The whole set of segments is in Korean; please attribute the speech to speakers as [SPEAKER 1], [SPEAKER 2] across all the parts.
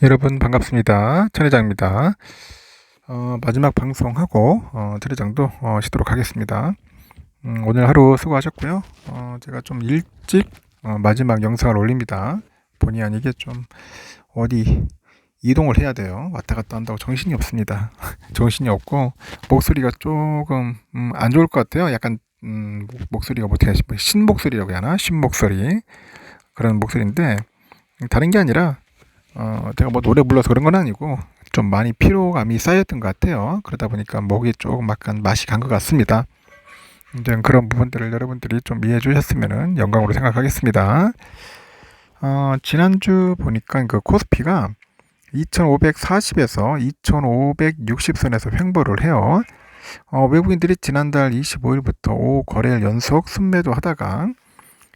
[SPEAKER 1] 여러분 반갑습니다. 천 회장입니다. 마지막 방송하고 천 회장도 쉬도록 하겠습니다. 오늘 하루 수고하셨고요. 제가 좀 일찍 마지막 영상을 올립니다. 본의 아니게 좀 어디 이동을 해야 돼요. 왔다 갔다 한다고 정신이 없습니다. 정신이 없고 목소리가 조금 안 좋을 것 같아요. 약간 목소리가 뭐 신목소리라고 해야 하나? 신목소리 그런 목소리인데 다른 게 아니라 제가 뭐 노래 불러서 그런 건 아니고 좀 많이 피로감이 쌓였던 것 같아요. 그러다 보니까 목이 조금 약간 맛이 간 것 같습니다. 이제 그런 부분들을 여러분들이 좀 이해해 주셨으면 영광으로 생각하겠습니다. 지난주 보니까 그 코스피가 2540에서 2560선에서 횡보를 해요. 외국인들이 지난달 25일부터 5거래일 연속 순매도 하다가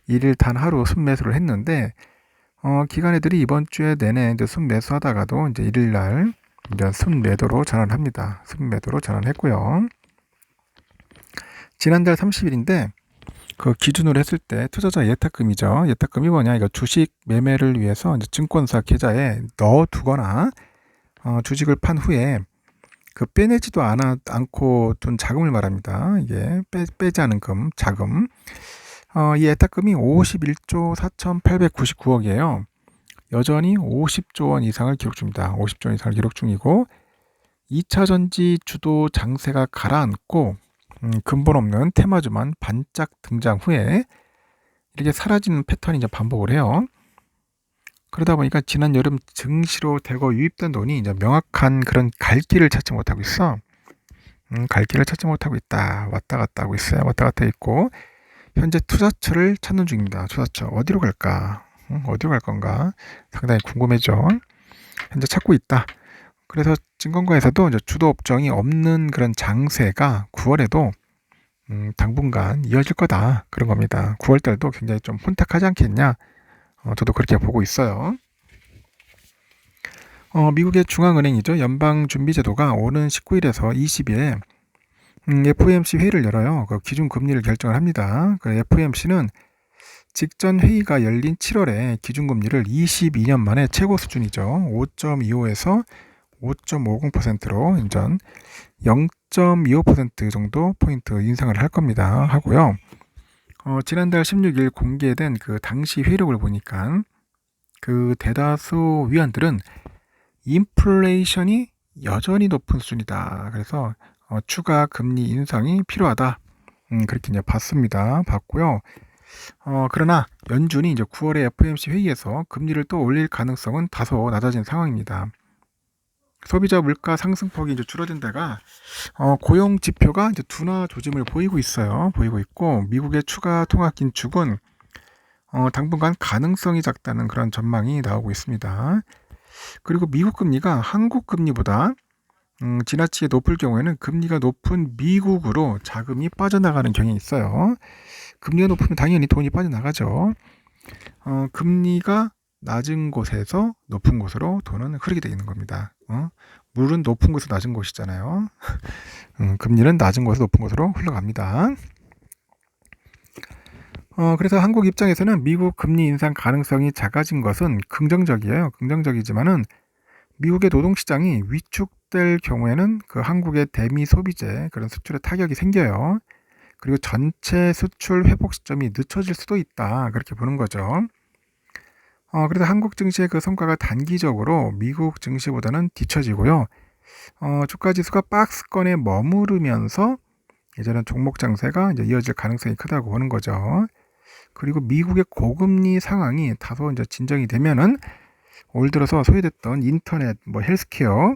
[SPEAKER 1] 1일 단 하루 순매수를 했는데 기관애들이 이번 주에 내내 이제 순매수하다가도 이제 일일날 이제 순매도로 전환합니다. 순매도로 전환했고요. 지난달 30일인데 그 기준으로 했을 때 투자자 예탁금이죠. 예탁금이 뭐냐? 이거 주식 매매를 위해서 이제 증권사 계좌에 넣어두거나 주식을 판 후에 그 빼내지도 않고 둔 자금을 말합니다. 이게 빼지 않은 자금. 이 예탁금이 51조 4,899억이에요. 여전히 50조 원 이상을 기록 중입니다. 50조 원 이상을 기록 중이고 2차 전지 주도 장세가 가라앉고 근본 없는 테마주만 반짝 등장 후에 이렇게 사라지는 패턴이 이제 반복을 해요. 그러다 보니까 지난 여름 증시로 대거 유입된 돈이 이제 명확한 그런 갈 길을 찾지 못하고 있어. 갈 길을 찾지 못하고 있다. 왔다 갔다 하고 있어요. 왔다 갔다 있고 현재 투자처를 찾는 중입니다. 투자처 어디로 갈까? 어디로 갈 건가? 상당히 궁금해져. 현재 찾고 있다. 그래서 증권가에서도 이제 주도 업종이 없는 그런 장세가 9월에도 당분간 이어질 거다. 그런 겁니다. 9월 달도 굉장히 좀 혼탁하지 않겠냐? 저도 그렇게 보고 있어요. 미국의 중앙은행이죠. 연방준비제도가 오는 19일에서 20일에 FOMC 회의를 열어요. 그 기준금리를 결정을 합니다. 그 FOMC는 직전 회의가 열린 7월에 기준금리를 22년 만에 최고 수준이죠. 5.25에서 5.50%로 인전 0.25% 정도 포인트 인상을 할 겁니다. 하고요. 지난달 16일 공개된 그 당시 회의록을 보니까 그 대다수 위원들은 인플레이션이 여전히 높은 수준이다. 그래서 추가 금리 인상이 필요하다. 그렇게 이제 봤고요. 그러나 연준이 이제 9월에 FOMC 회의에서 금리를 또 올릴 가능성은 다소 낮아진 상황입니다. 소비자 물가 상승폭이 이제 줄어든 데가 고용 지표가 이제 둔화 조짐을 보이고 있어요. 보이고 있고 미국의 추가 통화 긴축은 당분간 가능성이 작다는 그런 전망이 나오고 있습니다. 그리고 미국 금리가 한국 금리보다 지나치게 높을 경우에는 금리가 높은 미국으로 자금이 빠져나가는 경향이 있어요. 금리가 높으면 당연히 돈이 빠져나가죠. 금리가 낮은 곳에서 높은 곳으로 돈은 흐르게 되는 겁니다. 물은 높은 곳에서 낮은 곳이잖아요. 금리는 낮은 곳에서 높은 곳으로 흘러갑니다. 그래서 한국 입장에서는 미국 금리 인상 가능성이 작아진 것은 긍정적이에요. 긍정적이지만은 미국의 노동시장이 위축될 경우에는 그 한국의 대미 소비재 그런 수출에 타격이 생겨요. 그리고 전체 수출 회복 시점이 늦춰질 수도 있다. 그렇게 보는 거죠. 그래서 한국 증시의 그 성과가 단기적으로 미국 증시보다는 뒤처지고요. 주가 지수가 박스권에 머무르면서 이제는 종목 장세가 이제 이어질 가능성이 크다고 보는 거죠. 그리고 미국의 고금리 상황이 다소 이제 진정이 되면은 올 들어서 소외됐던 인터넷, 뭐 헬스케어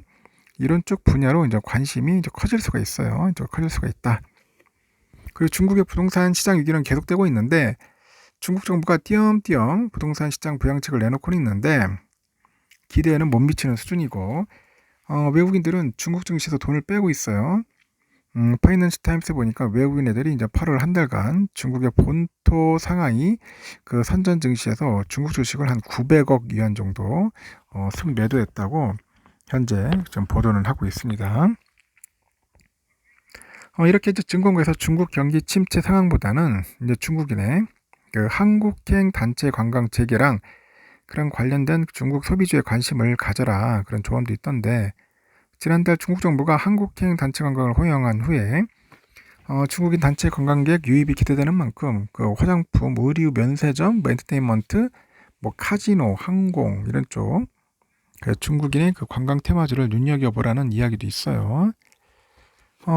[SPEAKER 1] 이런 쪽 분야로 이제 관심이 이제 커질 수가 있어요. 이제 커질 수가 있다. 그리고 중국의 부동산 시장 위기는 계속되고 있는데 중국 정부가 띄엄띄엄 부동산 시장 부양책을 내놓고는 있는데 기대에는 못 미치는 수준이고 외국인들은 중국 증시에서 돈을 빼고 있어요. 파이낸스 타임스 보니까 외국인 애들이 이제 8월 한 달간 중국의 본토 상하이 그 선전 증시에서 중국 주식을 한 900억 위안 정도 순매도했다고 현재 좀 보도는 하고 있습니다. 이렇게 이제 증권가에서 중국 경기 침체 상황보다는 이제 중국인의 그 한국행 단체 관광 재개랑 그런 관련된 중국 소비주에 관심을 가져라 그런 조언도 있던데 지난달 중국 정부가 한국행 단체 관광을 허용한 후에 중국인 단체 관광객 유입이 기대되는 만큼 그 화장품, 의류, 면세점, 뭐 엔터테인먼트, 뭐 카지노, 항공 이런 쪽 중국인의 그 관광 테마주를 눈여겨보라는 이야기도 있어요.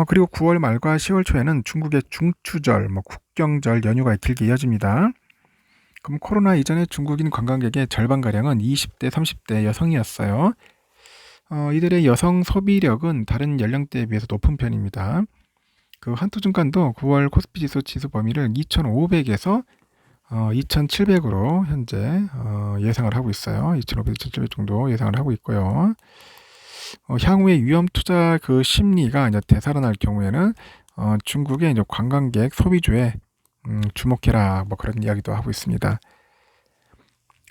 [SPEAKER 1] 그리고 9월 말과 10월 초에는 중국의 중추절, 뭐 국경절 연휴가 길게 이어집니다. 그럼 코로나 이전에 중국인 관광객의 절반가량은 20대, 30대 여성이었어요. 이들의 여성 소비력은 다른 연령대에 비해서 높은 편입니다. 그 한토증권도 9월 코스피 지수 지수 범위를 2,500에서 2,700으로 현재 예상을 하고 있어요. 2,500, 2,700 정도 예상을 하고 있고요. 향후에 위험 투자 그 심리가 이제 되살아날 경우에는 중국의 이제 관광객 소비주에 주목해라 뭐 그런 이야기도 하고 있습니다.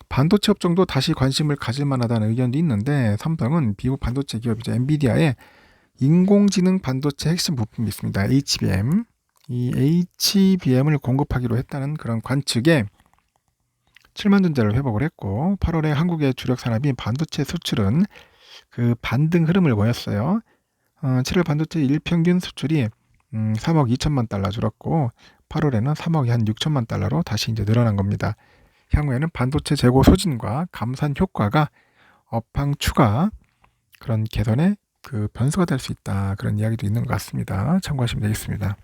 [SPEAKER 1] 반도체 업종도 다시 관심을 가질 만하다는 의견도 있는데 삼성은 미국 반도체 기업이죠 엔비디아의 인공지능 반도체 핵심 부품이 있습니다. HBM. 이 HBM을 공급하기로 했다는 그런 관측에 7만 전자를 회복을 했고 8월에 한국의 주력 산업인 반도체 수출은 그 반등 흐름을 보였어요. 7월 반도체 일평균 수출이 3억 2천만 달러 줄었고 8월에는 3억 한 6천만 달러로 다시 이제 늘어난 겁니다. 향후에는 반도체 재고 소진과 감산 효과가 업황 추가 그런 개선에 그 변수가 될 수 있다 그런 이야기도 있는 것 같습니다. 참고하시면 되겠습니다.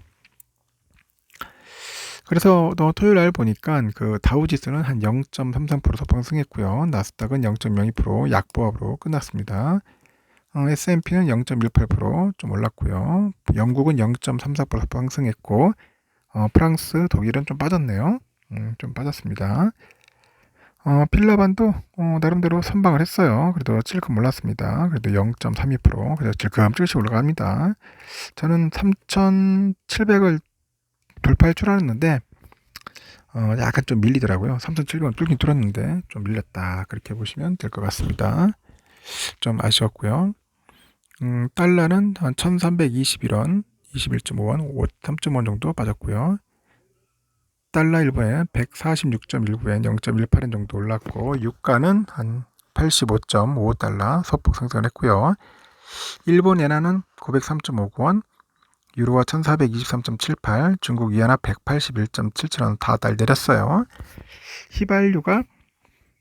[SPEAKER 1] 그래서 토요일 날 보니까 그 다우지수는 한 0.33% 소폭승했고요. 나스닥은 0.02% 약보합으로 끝났습니다. S&P는 0.18%좀 올랐고요. 영국은 0.34% 소폭상승했고 프랑스, 독일은 좀 빠졌네요. 좀 빠졌습니다. 필라반도 나름대로 선방을 했어요. 그래도 찔끔 올랐습니다. 그래도 0.32% 그래서 질끔질끔 올라갑니다. 저는 3,700을 돌파할 줄 알았는데 약간 좀 밀리더라고요. 3,700원 뚫긴 뚫었는데 좀 밀렸다 그렇게 보시면 될 것 같습니다. 좀 아쉬웠고요. 달러는 한 1,321원 21.5원 3.5원 정도 빠졌고요. 달러 일본에는 146.19엔 0.18엔 정도 올랐고 유가는 한 85.5달러 소폭 상승을 했고요. 일본 엔화는 903.59원 유로화 1423.78 중국 위안화 181.77원 다 달 내렸어요. 휘발유가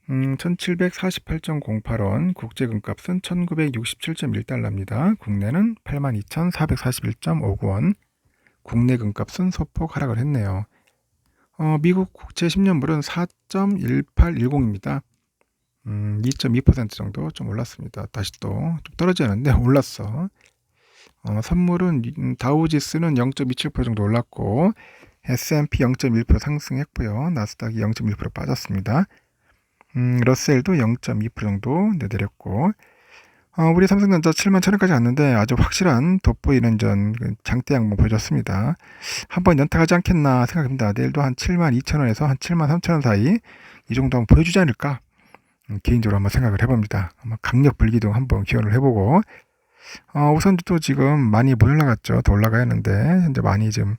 [SPEAKER 1] 1748.08원 국제금값은 1967.1달러입니다. 국내는 82,441.59원 국내 금값은 소폭 하락을 했네요. 미국 국채 10년물은 4.1810입니다. 2.2% 정도 좀 올랐습니다. 다시 또 좀 떨어지는데 올랐어. 선물은 다우지수는 0.27% 정도 올랐고 S&P 0.1% 상승했고요. 나스닥이 0.1% 빠졌습니다. 러셀도 0.2% 정도 내렸고 우리 삼성전자 7만 1천원까지 갔는데 아주 확실한 돋보이는 장대 양봉 보여줬습니다. 한번 연타하지 않겠나 생각합니다. 내일도 한 7만 2천원에서 한 7만 3천원 사이 이 정도 한번 보여주지 않을까 개인적으로 한번 생각을 해봅니다. 한번 강력 불기둥 한번 기원을 해보고 우선도 지금 많이 못 올라갔죠. 더 올라가야 하는데 현재 많이 좀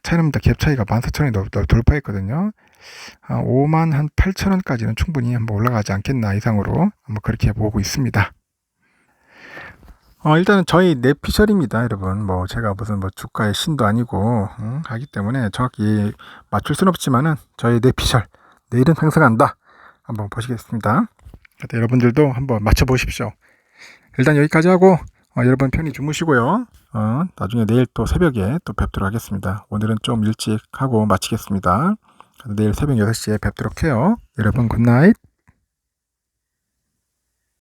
[SPEAKER 1] 차이납니다. 갭 차이가 14,000원이 돌파했거든요. 5만 한 8천원까지는 충분히 한번 올라가지 않겠나 이상으로 한번 그렇게 보고 있습니다. 일단은 저희 내피셜입니다, 여러분. 뭐 제가 무슨 뭐 주가의 신도 아니고 하기 때문에 정확히 맞출 수는 없지만은 저희 내피셜 내일은 상승한다. 한번 보시겠습니다. 여러분들도 한번 맞춰보십시오. 일단 여기까지 하고 여러분 편히 주무시고요. 나중에 내일 또 새벽에 또 뵙도록 하겠습니다. 오늘은 좀 일찍 하고 마치겠습니다. 내일 새벽 6시에 뵙도록 해요. 여러분 굿나잇.